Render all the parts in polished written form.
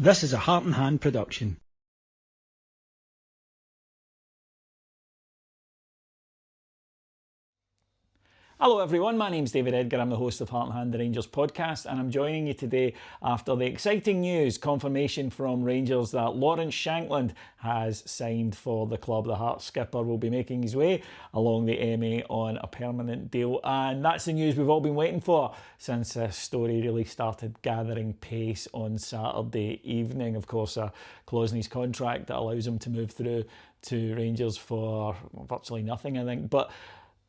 This is a Heart and Hand production. Hello everyone, my name's David Edgar, I'm the host of Heart and Hand, the Rangers podcast, and I'm joining you today after the exciting news, confirmation from Rangers that Lawrence Shankland has signed for the club. The Hearts skipper will be making his way along the MA on a permanent deal, and that's the news we've all been waiting for since this story really started gathering pace on Saturday evening. Of course, a clause in his contract that allows him to move through to Rangers for virtually nothing, I think, but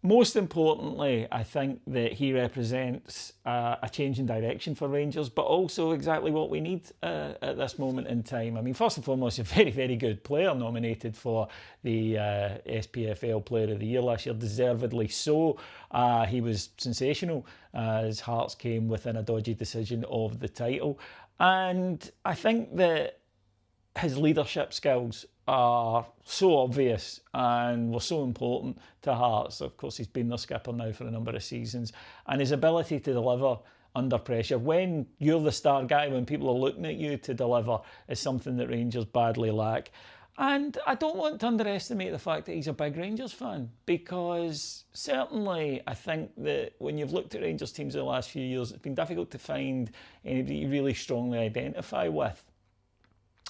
most importantly, I think that he represents a change in direction for Rangers, but also exactly what we need at this moment in time. I mean, first and foremost, a very, very good player nominated for the SPFL Player of the Year last year, deservedly so. He was sensational as Hearts came within a dodgy decision of the title. And I think that his leadership skills are so obvious and were so important to Hearts. Of course, he's been their skipper now for a number of seasons, and his ability to deliver under pressure when you're the star guy, when people are looking at you to deliver, is something that Rangers badly lack. And I don't want to underestimate the fact that he's a big Rangers fan, because certainly I think that when you've looked at Rangers teams in the last few years, it's been difficult to find anybody you really strongly identify with.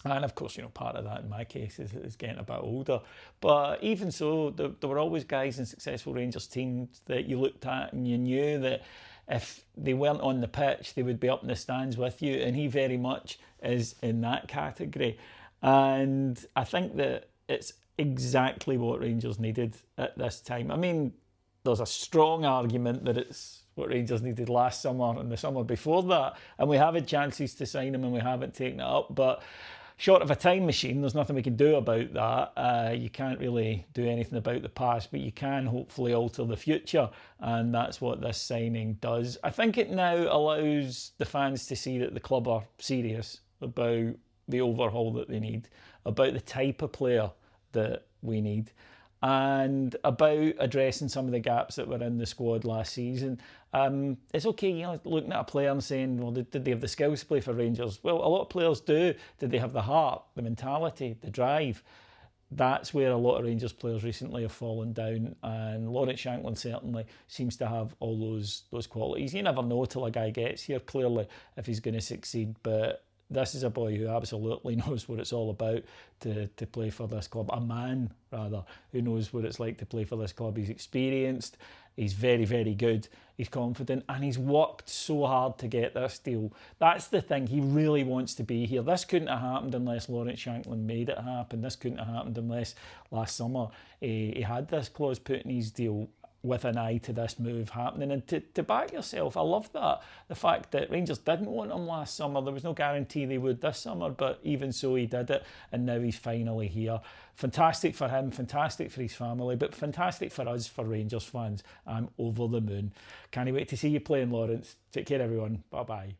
And of course, part of that in my case is getting a bit older. But even so, there were always guys in successful Rangers teams that you looked at and you knew that if they weren't on the pitch, they would be up in the stands with you. And he very much is in that category. And I think that it's exactly what Rangers needed at this time. I mean, there's a strong argument that it's what Rangers needed last summer and the summer before that. And we have had chances to sign him and we haven't taken it up. But short of a time machine, there's nothing we can do about that. You can't really do anything about the past, but you can hopefully alter the future, and that's what this signing does. I think it now allows the fans to see that the club are serious about the overhaul that they need, about the type of player that we need, and about addressing some of the gaps that were in the squad last season. It's okay, looking at a player and saying, well, did they have the skills to play for Rangers? Well, a lot of players do. Did they have the heart, the mentality, the drive? That's where a lot of Rangers players recently have fallen down, and Lawrence Shankland certainly seems to have all those qualities. You never know till a guy gets here, clearly, if he's going to succeed, but this is a boy who absolutely knows what it's all about to play for this club. A man, rather, who knows what it's like to play for this club. He's experienced, he's very, very good, he's confident, and he's worked so hard to get this deal. That's the thing, he really wants to be here. This couldn't have happened unless Lawrence Shankland made it happen. This couldn't have happened unless last summer he had this clause put in his deal with an eye to this move happening. And to back yourself, I love that. The fact that Rangers didn't want him last summer, there was no guarantee they would this summer, but even so he did it, and now he's finally here. Fantastic for him, fantastic for his family, but fantastic for us, for Rangers fans. I'm over the moon. Can't wait to see you playing, Lawrence. Take care, everyone. Bye-bye.